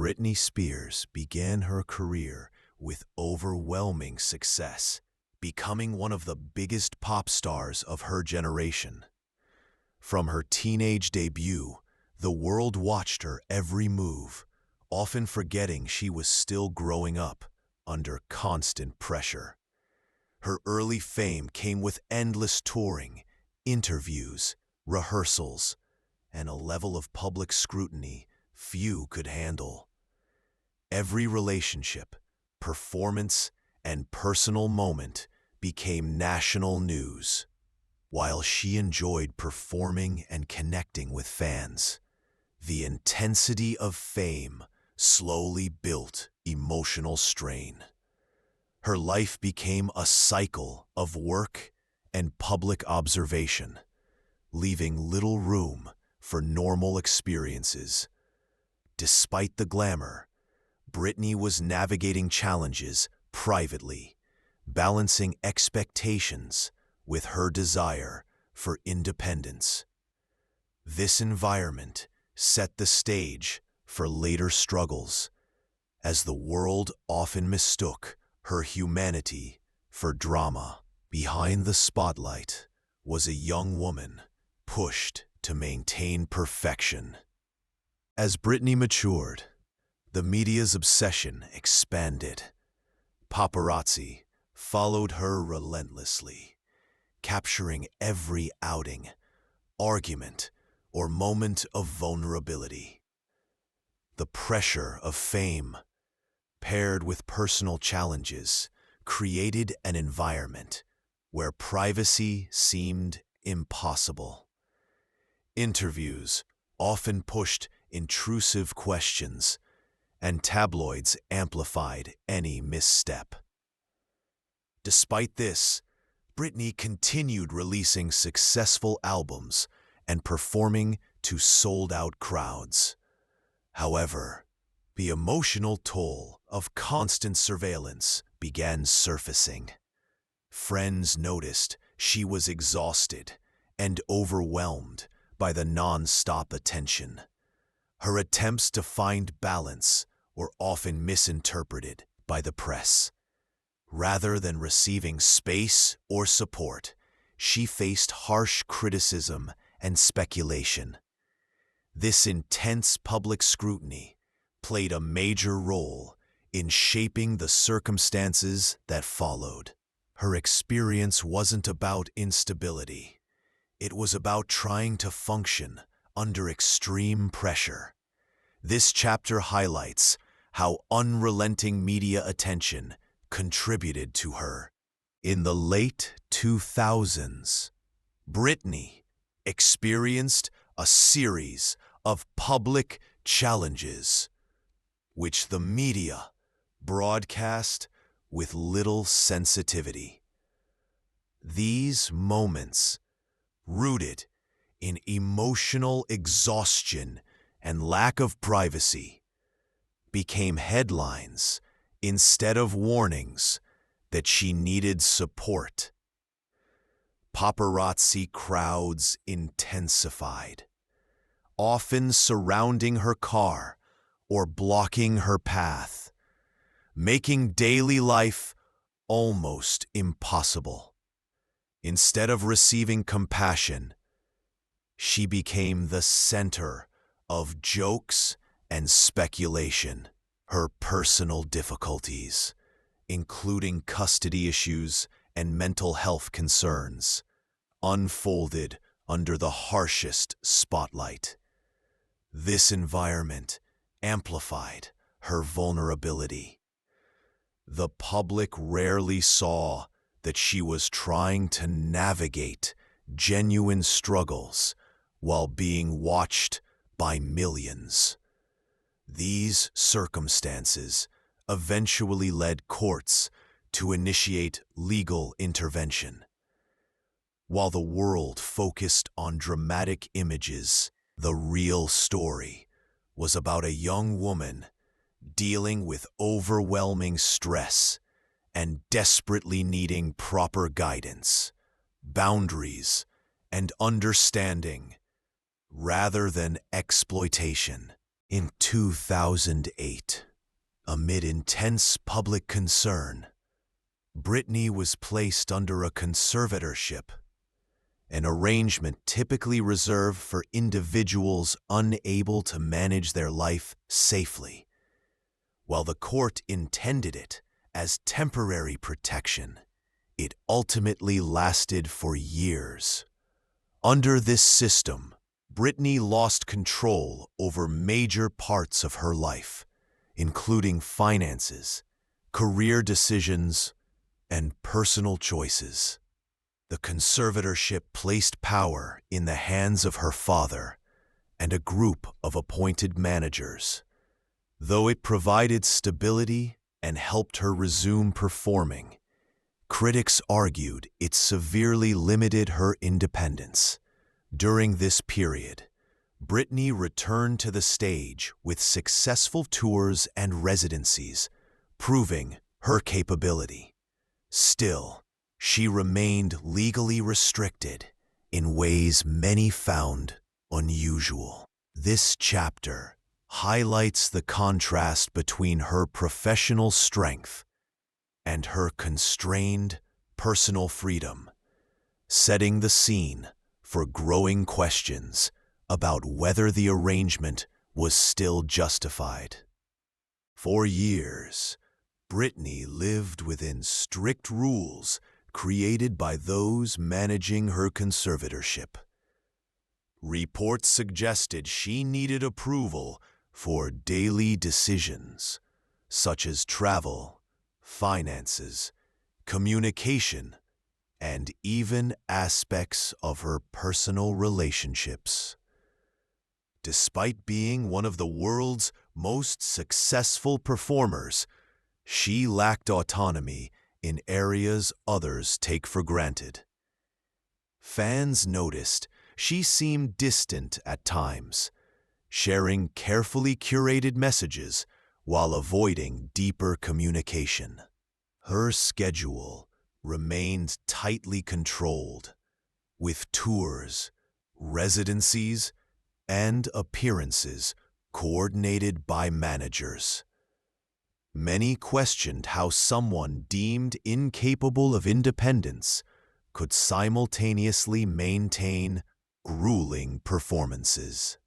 Britney Spears began her career with overwhelming success, becoming one of the biggest pop stars of her generation. From her teenage debut, the world watched her every move, often forgetting she was still growing up under constant pressure. Her early fame came with endless touring, interviews, rehearsals, and a level of public scrutiny few could handle. Every relationship, performance, and personal moment became national news. While she enjoyed performing and connecting with fans, the intensity of fame slowly built emotional strain. Her life became a cycle of work and public observation, leaving little room for normal experiences. Despite the glamour, Britney was navigating challenges privately, balancing expectations with her desire for independence. This environment set the stage for later struggles, as the world often mistook her humanity for drama. Behind the spotlight was a young woman pushed to maintain perfection. As Britney matured, the media's obsession expanded. Paparazzi followed her relentlessly, capturing every outing, argument, or moment of vulnerability. The pressure of fame, paired with personal challenges, created an environment where privacy seemed impossible. Interviews often pushed intrusive questions, and tabloids amplified any misstep. Despite this, Britney continued releasing successful albums and performing to sold-out crowds. However, the emotional toll of constant surveillance began surfacing. Friends noticed she was exhausted and overwhelmed by the non-stop attention. Her attempts to find balance were often misinterpreted by the press. Rather than receiving space or support, she faced harsh criticism and speculation. This intense public scrutiny played a major role in shaping the circumstances that followed. Her experience wasn't about instability. It was about trying to function under extreme pressure. This chapter highlights how unrelenting media attention contributed to her. In the late 2000s, Britney experienced a series of public challenges, which the media broadcast with little sensitivity. These moments, rooted in emotional exhaustion and lack of privacy, became headlines instead of warnings that she needed support. Paparazzi crowds intensified, often surrounding her car or blocking her path, making daily life almost impossible. Instead of receiving compassion, she became the center of jokes and speculation. Her personal difficulties, including custody issues and mental health concerns, unfolded under the harshest spotlight. This environment amplified her vulnerability. The public rarely saw that she was trying to navigate genuine struggles while being watched by millions. These circumstances eventually led courts to initiate legal intervention. While the world focused on dramatic images, the real story was about a young woman dealing with overwhelming stress and desperately needing proper guidance, boundaries, and understanding rather than exploitation. In 2008, amid intense public concern, Britney was placed under a conservatorship, an arrangement typically reserved for individuals unable to manage their life safely. While the court intended it as temporary protection, it ultimately lasted for years. Under this system, Britney lost control over major parts of her life, including finances, career decisions, and personal choices. The conservatorship placed power in the hands of her father and a group of appointed managers. Though it provided stability and helped her resume performing, critics argued it severely limited her independence. During this period, Britney returned to the stage with successful tours and residencies, proving her capability. Still, she remained legally restricted in ways many found unusual. This chapter highlights the contrast between her professional strength and her constrained personal freedom, setting the scene for growing questions about whether the arrangement was still justified. For years, Britney lived within strict rules created by those managing her conservatorship. Reports suggested she needed approval for daily decisions, such as travel, finances, communication, and even aspects of her personal relationships. Despite being one of the world's most successful performers, she lacked autonomy in areas others take for granted. Fans noticed she seemed distant at times, sharing carefully curated messages while avoiding deeper communication. Her schedule remained tightly controlled, with tours, residencies, and appearances coordinated by managers. Many questioned how someone deemed incapable of independence could simultaneously maintain grueling performances.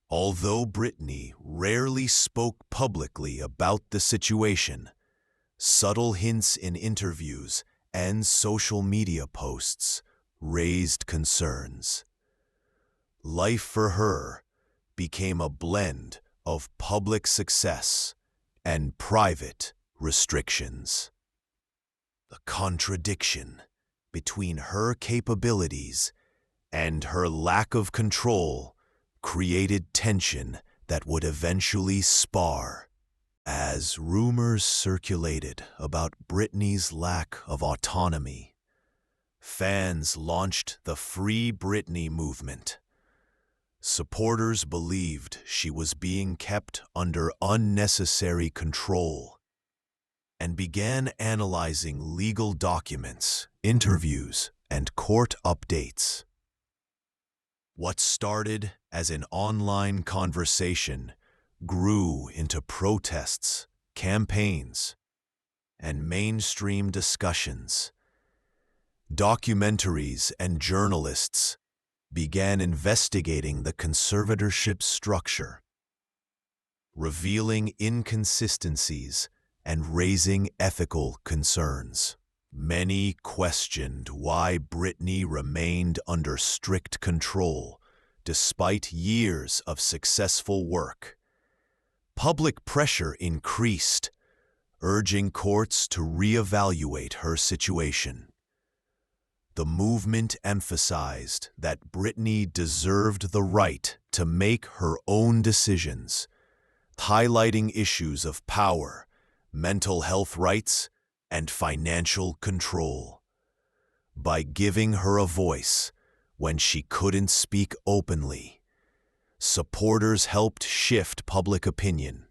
Although Britney rarely spoke publicly about the situation, subtle hints in interviews and social media posts raised concerns. Life for her became a blend of public success and private restrictions. The contradiction between her capabilities and her lack of control created tension that would eventually spar. As rumors circulated about Britney's lack of autonomy, fans launched the Free Britney movement. Supporters believed she was being kept under unnecessary control and began analyzing legal documents, interviews, and court updates. What started as an online conversation grew into protests, campaigns, and mainstream discussions. Documentaries and journalists began investigating the conservatorship structure, revealing inconsistencies and raising ethical concerns. Many questioned why Britney remained under strict control despite years of successful work. Public pressure increased, urging courts to reevaluate her situation. The movement emphasized that Britney deserved the right to make her own decisions, highlighting issues of power, mental health rights, and financial control. By giving her a voice when she couldn't speak openly, supporters helped shift public opinion.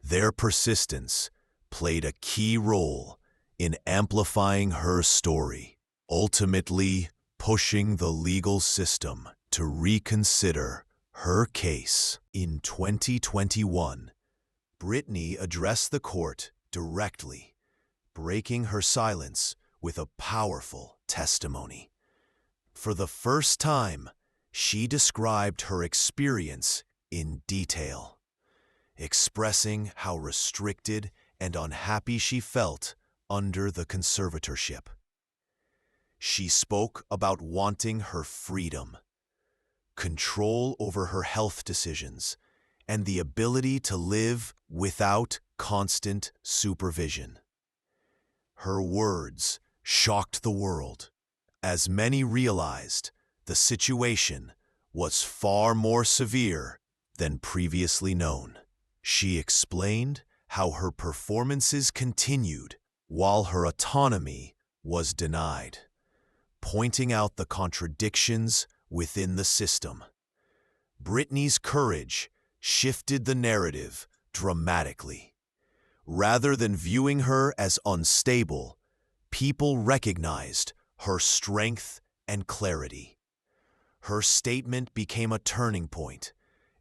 Their persistence played a key role in amplifying her story, ultimately pushing the legal system to reconsider Her case. In 2021, Britney addressed the court directly, breaking her silence with a powerful testimony. For the first time, she described her experience in detail, expressing how restricted and unhappy she felt under the conservatorship. She spoke about wanting her freedom, control over her health decisions, and the ability to live without constant supervision. Her words shocked the world, as many realized the situation was far more severe than previously known. She explained how her performances continued while her autonomy was denied, pointing out the contradictions within the system. Britney's courage shifted the narrative dramatically. Rather than viewing her as unstable, people recognized her strength and clarity. Her statement became a turning point,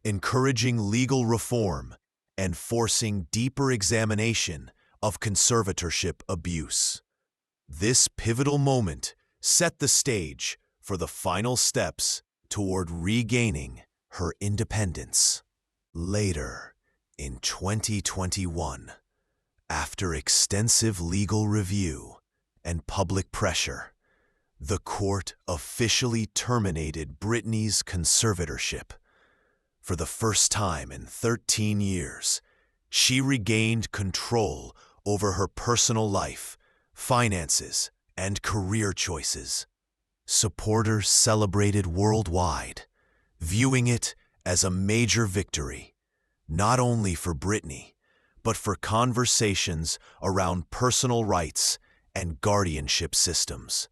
encouraging legal reform and forcing deeper examination of conservatorship abuse. This pivotal moment set the stage for the final steps toward regaining her independence. Later, in 2021, after extensive legal review and public pressure, the court officially terminated Britney's conservatorship. For the first time in 13 years, she regained control over her personal life, finances, and career choices. Supporters celebrated worldwide, viewing it as a major victory, not only for Britney, but for conversations around personal rights and guardianship systems.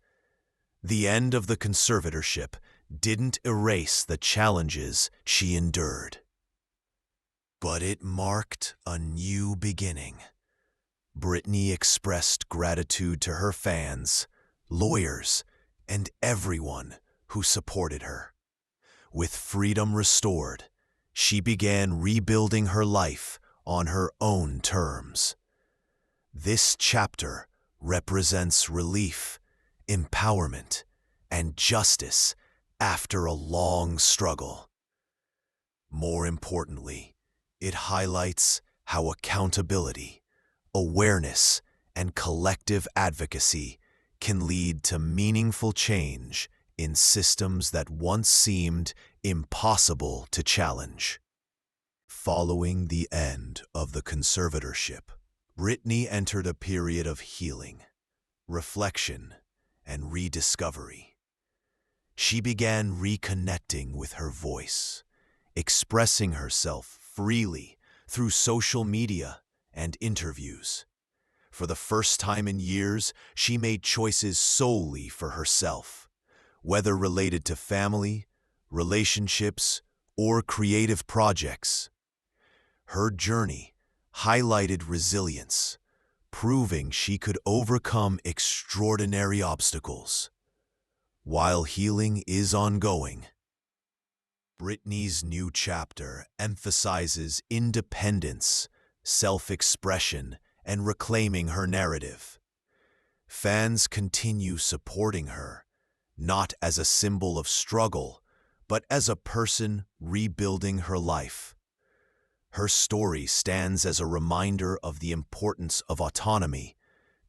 The end of the conservatorship didn't erase the challenges she endured, but it marked a new beginning. Britney expressed gratitude to her fans, lawyers, and everyone who supported her. With freedom restored, she began rebuilding her life on her own terms. This chapter represents relief, empowerment, and justice after a long struggle. More importantly, it highlights how accountability, awareness, and collective advocacy can lead to meaningful change in systems that once seemed impossible to challenge. Following the end of the conservatorship, Britney entered a period of healing, reflection, and rediscovery. She began reconnecting with her voice, expressing herself freely through social media and interviews. For the first time in years, she made choices solely for herself, whether related to family, relationships, or creative projects. Her journey highlighted resilience, proving she could overcome extraordinary obstacles. While healing is ongoing, Britney's new chapter emphasizes independence, self-expression, and reclaiming her narrative. Fans continue supporting her, not as a symbol of struggle, but as a person rebuilding her life. Her story stands as a reminder of the importance of autonomy,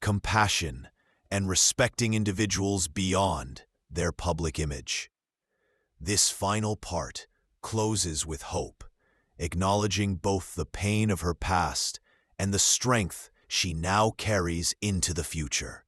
compassion, and respecting individuals beyond their public image. This final part closes with hope, acknowledging both the pain of her past and the strength she now carries into the future.